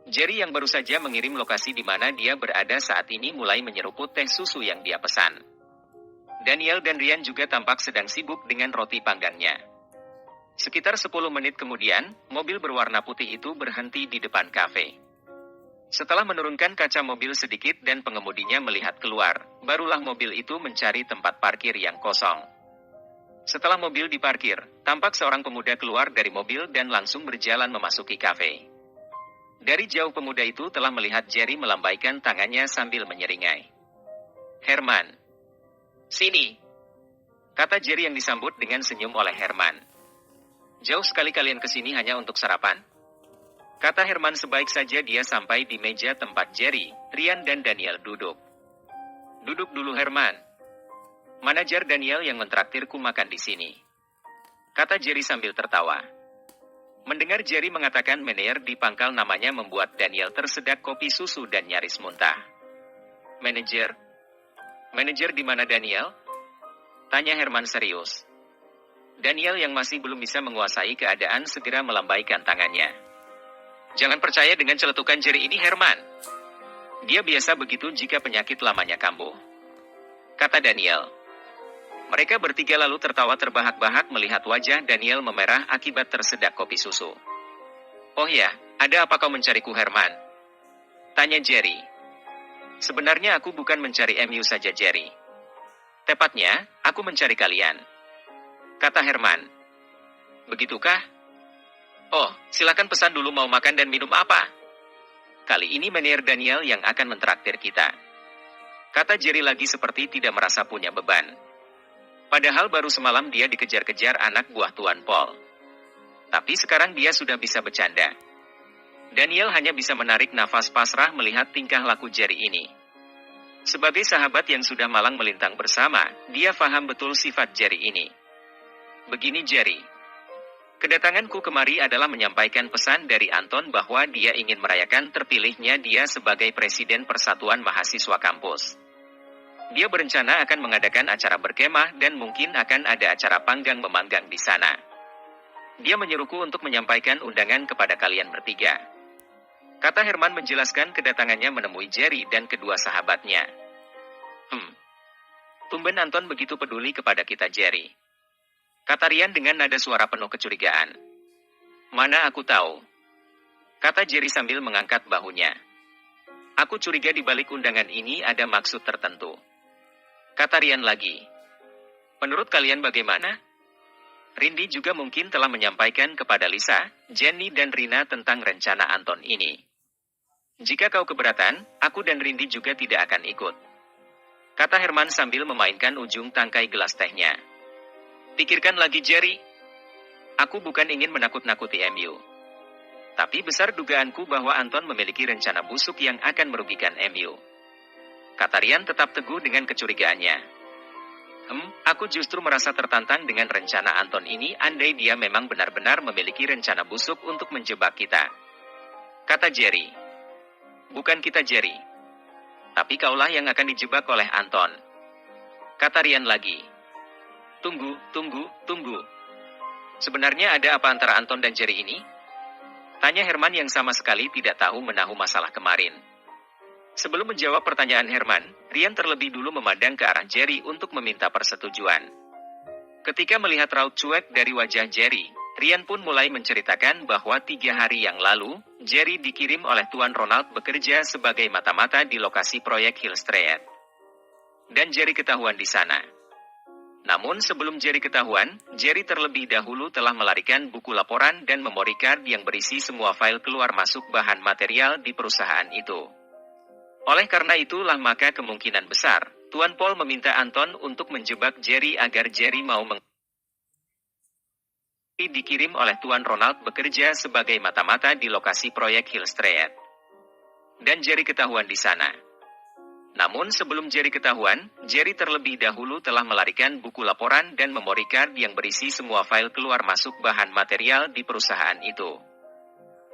Jerry yang baru saja mengirim lokasi di mana dia berada saat ini mulai menyeruput teh susu yang dia pesan. Daniel dan Ryan juga tampak sedang sibuk dengan roti panggangnya. Sekitar 10 menit kemudian, mobil berwarna putih itu berhenti di depan kafe. Setelah menurunkan kaca mobil sedikit dan pengemudinya melihat keluar, barulah mobil itu mencari tempat parkir yang kosong. Setelah mobil diparkir, tampak seorang pemuda keluar dari mobil dan langsung berjalan memasuki kafe. Dari jauh pemuda itu telah melihat Jerry melambaikan tangannya sambil menyeringai. "Herman. Sini," kata Jerry yang disambut dengan senyum oleh Herman. "Jauh sekali kalian ke sini hanya untuk sarapan?" kata Herman sebaik saja dia sampai di meja tempat Jerry, Ryan dan Daniel duduk. "Duduk dulu Herman. Manajer Daniel yang mentraktirku makan di sini," kata Jerry sambil tertawa. Mendengar Jerry mengatakan manajer di pangkal namanya membuat Daniel tersedak kopi susu dan nyaris muntah. "Manajer? Manajer di mana Daniel?" tanya Herman serius. Daniel yang masih belum bisa menguasai keadaan segera melambaikan tangannya. "Jangan percaya dengan celetukan Jerry ini Herman. Dia biasa begitu jika penyakit lamanya kambuh," kata Daniel. Mereka bertiga lalu tertawa terbahak-bahak melihat wajah Daniel memerah akibat tersedak kopi susu. "Oh ya, ada apa kau mencariku Herman?" tanya Jerry. "Sebenarnya aku bukan mencari MU saja Jerry. Tepatnya, aku mencari kalian," kata Herman. "Begitukah? Oh, silakan pesan dulu mau makan dan minum apa? Kali ini manajer Daniel yang akan mentraktir kita," kata Jerry lagi seperti tidak merasa punya beban. Padahal baru semalam dia dikejar-kejar anak buah Tuan Paul. Tapi sekarang dia sudah bisa bercanda. Daniel hanya bisa menarik nafas pasrah melihat tingkah laku Jerry ini. Sebagai sahabat yang sudah malang melintang bersama, dia paham betul sifat Jerry ini. "Begini Jerry. Kedatanganku kemari adalah menyampaikan pesan dari Anton bahwa dia ingin merayakan terpilihnya dia sebagai Presiden Persatuan Mahasiswa Kampus. Dia berencana akan mengadakan acara berkemah dan mungkin akan ada acara panggang memanggang di sana. Dia menyuruhku untuk menyampaikan undangan kepada kalian bertiga," kata Herman menjelaskan kedatangannya menemui Jerry dan kedua sahabatnya. Tumben Anton begitu peduli kepada kita Jerry," kata Ryan dengan nada suara penuh kecurigaan. "Mana aku tahu," kata Jerry sambil mengangkat bahunya. "Aku curiga di balik undangan ini ada maksud tertentu," kata Ryan lagi. "Menurut kalian bagaimana? Rindy juga mungkin telah menyampaikan kepada Lisa, Jenny dan Rina tentang rencana Anton ini. Jika kau keberatan, aku dan Rindy juga tidak akan ikut," kata Herman sambil memainkan ujung tangkai gelas tehnya. "Pikirkan lagi Jerry. Aku bukan ingin menakut-nakuti MU. Tapi besar dugaanku bahwa Anton memiliki rencana busuk yang akan merugikan MU," kata Ryan tetap teguh dengan kecurigaannya. Aku justru merasa tertantang dengan rencana Anton ini andai dia memang benar-benar memiliki rencana busuk untuk menjebak kita," kata Jerry. "Bukan kita Jerry. Tapi kaulah yang akan dijebak oleh Anton," kata Ryan lagi. Tunggu. Sebenarnya ada apa antara Anton dan Jerry ini?" tanya Herman yang sama sekali tidak tahu menahu masalah kemarin. Sebelum menjawab pertanyaan Herman, Ryan terlebih dulu memandang ke arah Jerry untuk meminta persetujuan. Ketika melihat raut cuek dari wajah Jerry, Ryan pun mulai menceritakan bahwa 3 hari yang lalu, Jerry dikirim oleh Tuan Ronald bekerja sebagai mata-mata di lokasi proyek Hill Street. Dan Jerry ketahuan di sana. Namun sebelum Jerry ketahuan, Jerry terlebih dahulu telah melarikan buku laporan dan memory card yang berisi semua file keluar masuk bahan material di perusahaan itu. Oleh karena itulah maka kemungkinan besar, Tuan Paul meminta Anton untuk menjebak Jerry agar Jerry mau dikirim oleh Tuan Ronald bekerja sebagai mata-mata di lokasi proyek Hill Street. Dan Jerry ketahuan di sana. Namun sebelum Jerry ketahuan, Jerry terlebih dahulu telah melarikan buku laporan dan memory card yang berisi semua file keluar masuk bahan material di perusahaan itu.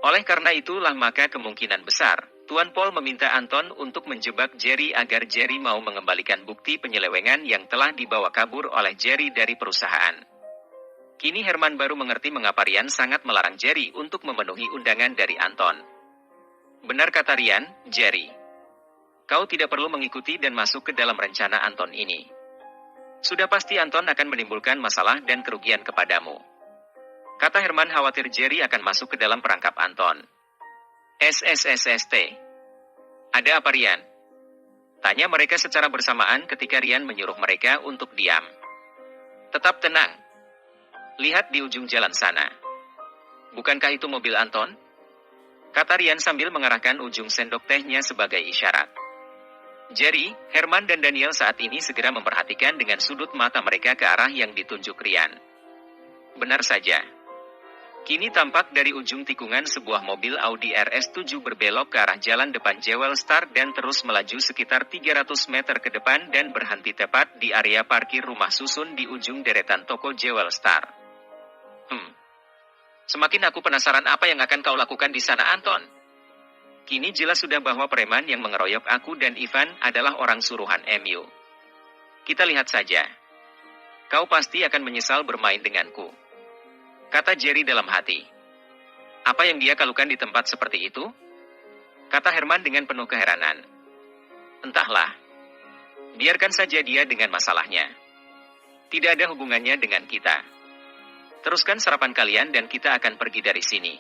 Oleh karena itulah maka kemungkinan besar, Tuan Paul meminta Anton untuk menjebak Jerry agar Jerry mau mengembalikan bukti penyelewengan yang telah dibawa kabur oleh Jerry dari perusahaan. Kini Herman baru mengerti mengapa Ryan sangat melarang Jerry untuk memenuhi undangan dari Anton. Benar kata Rian, Jerry. Kau tidak perlu mengikuti dan masuk ke dalam rencana Anton ini. Sudah pasti Anton akan menimbulkan masalah dan kerugian kepadamu. Kata Herman khawatir Jerry akan masuk ke dalam perangkap Anton. SSSST. Ada apa Rian? Tanya mereka secara bersamaan ketika Rian menyuruh mereka untuk diam. Tetap tenang. Lihat di ujung jalan sana. Bukankah itu mobil Anton? Kata Rian sambil mengarahkan ujung sendok tehnya sebagai isyarat. Jerry, Herman dan Daniel saat ini segera memperhatikan dengan sudut mata mereka ke arah yang ditunjuk Rian. Benar saja. Kini tampak dari ujung tikungan sebuah mobil Audi RS7 berbelok ke arah jalan depan Jewel Star dan terus melaju sekitar 300 meter ke depan dan berhenti tepat di area parkir rumah susun di ujung deretan toko Jewel Star. Semakin aku penasaran apa yang akan kau lakukan di sana, Anton. Kini jelas sudah bahwa preman yang mengeroyok aku dan Ivan adalah orang suruhan MU. Kita lihat saja. Kau pasti akan menyesal bermain denganku. Kata Jerry dalam hati. Apa yang dia lakukan di tempat seperti itu? Kata Herman dengan penuh keheranan. Entahlah. Biarkan saja dia dengan masalahnya. Tidak ada hubungannya dengan kita. Teruskan sarapan kalian dan kita akan pergi dari sini.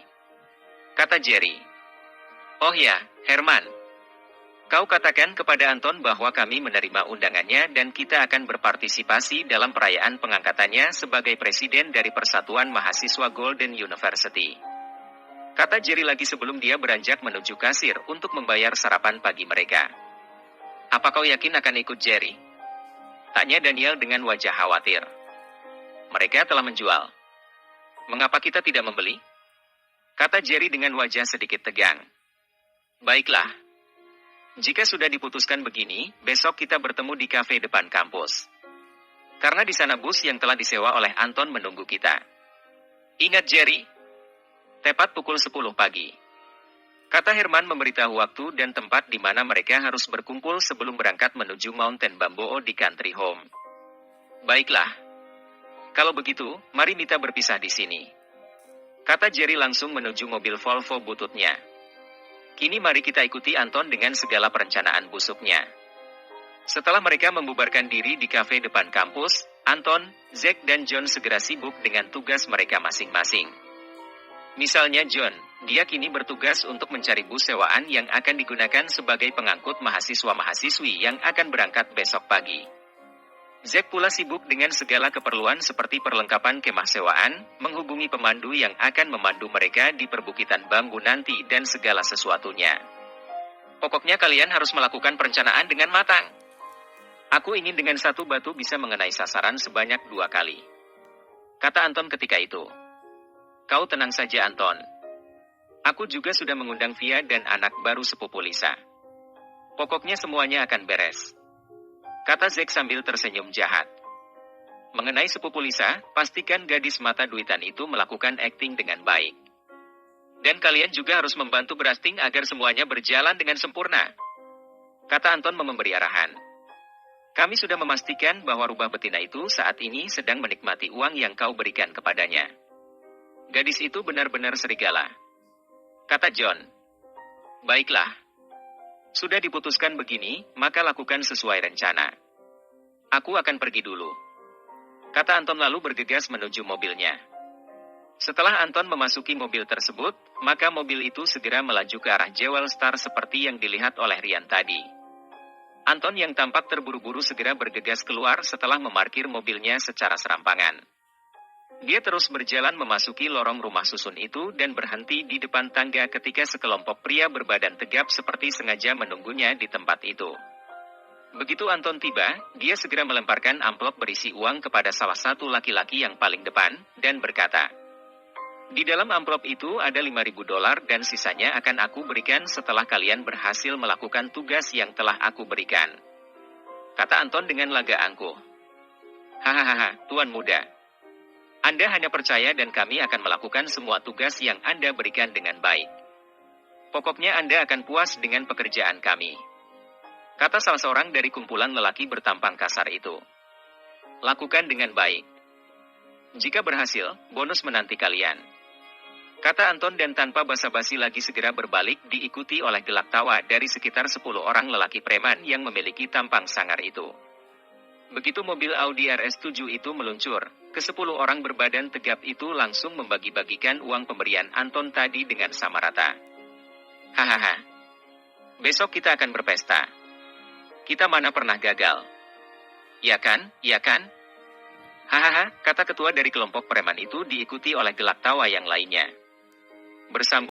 Kata Jerry. Oh ya, Herman. Kau katakan kepada Anton bahwa kami menerima undangannya dan kita akan berpartisipasi dalam perayaan pengangkatannya sebagai presiden dari Persatuan Mahasiswa Golden University. Kata Jerry lagi sebelum dia beranjak menuju kasir untuk membayar sarapan pagi mereka. Apa kau yakin akan ikut Jerry? Tanya Daniel dengan wajah khawatir. Mereka telah menjual. Mengapa kita tidak membeli? Kata Jerry dengan wajah sedikit tegang. Baiklah. Jika sudah diputuskan begini, besok kita bertemu di kafe depan kampus. Karena di sana bus yang telah disewa oleh Anton menunggu kita. Ingat Jerry, tepat pukul 10 pagi. Kata Herman memberitahu waktu dan tempat di mana mereka harus berkumpul sebelum berangkat menuju Mountain Bamboo di Country Home. Baiklah. Kalau begitu, mari kita berpisah di sini. Kata Jerry langsung menuju mobil Volvo bututnya. Kini mari kita ikuti Anton dengan segala perencanaan busuknya. Setelah mereka membubarkan diri di kafe depan kampus, Anton, Zack dan John segera sibuk dengan tugas mereka masing-masing. Misalnya John, dia kini bertugas untuk mencari bus sewaan yang akan digunakan sebagai pengangkut mahasiswa-mahasiswi yang akan berangkat besok pagi. Zack pula sibuk dengan segala keperluan seperti perlengkapan kemah sewaan, menghubungi pemandu yang akan memandu mereka di perbukitan bambu nanti dan segala sesuatunya. Pokoknya kalian harus melakukan perencanaan dengan matang. Aku ingin dengan satu batu bisa mengenai sasaran sebanyak 2 kali. Kata Anton ketika itu. Kau tenang saja Anton. Aku juga sudah mengundang Via dan anak baru sepupu Lisa. Pokoknya semuanya akan beres. Kata Zack sambil tersenyum jahat. Mengenai sepupu Lisa, pastikan gadis mata duitan itu melakukan akting dengan baik. Dan kalian juga harus membantu beracting agar semuanya berjalan dengan sempurna. Kata Anton memberi arahan. Kami sudah memastikan bahwa rubah betina itu saat ini sedang menikmati uang yang kau berikan kepadanya. Gadis itu benar-benar serigala. Kata John. Baiklah. Sudah diputuskan begini, maka lakukan sesuai rencana. Aku akan pergi dulu. Kata Anton lalu bergegas menuju mobilnya. Setelah Anton memasuki mobil tersebut, maka mobil itu segera melaju ke arah Jewel Star seperti yang dilihat oleh Rian tadi. Anton yang tampak terburu-buru segera bergegas keluar setelah memarkir mobilnya secara serampangan. Dia terus berjalan memasuki lorong rumah susun itu dan berhenti di depan tangga ketika sekelompok pria berbadan tegap seperti sengaja menunggunya di tempat itu. Begitu Anton tiba, dia segera melemparkan amplop berisi uang kepada salah satu laki-laki yang paling depan, dan berkata, di dalam amplop itu ada $5.000 dan sisanya akan aku berikan setelah kalian berhasil melakukan tugas yang telah aku berikan. Kata Anton dengan laga angkuh. Hahaha, Tuan Muda. Anda hanya percaya dan kami akan melakukan semua tugas yang Anda berikan dengan baik. Pokoknya Anda akan puas dengan pekerjaan kami. Kata salah seorang dari kumpulan lelaki bertampang kasar itu. Lakukan dengan baik. Jika berhasil, bonus menanti kalian. Kata Anton dan tanpa basa-basi lagi segera berbalik diikuti oleh gelak tawa dari sekitar 10 orang lelaki preman yang memiliki tampang sangar itu. Begitu mobil Audi RS7 itu meluncur, ke-10 orang berbadan tegap itu langsung membagi-bagikan uang pemberian Anton tadi dengan sama rata. Hahaha. Besok kita akan berpesta. Kita mana pernah gagal. Ya kan, ya kan? Hahaha, kata ketua dari kelompok preman itu diikuti oleh gelak tawa yang lainnya. Bersambung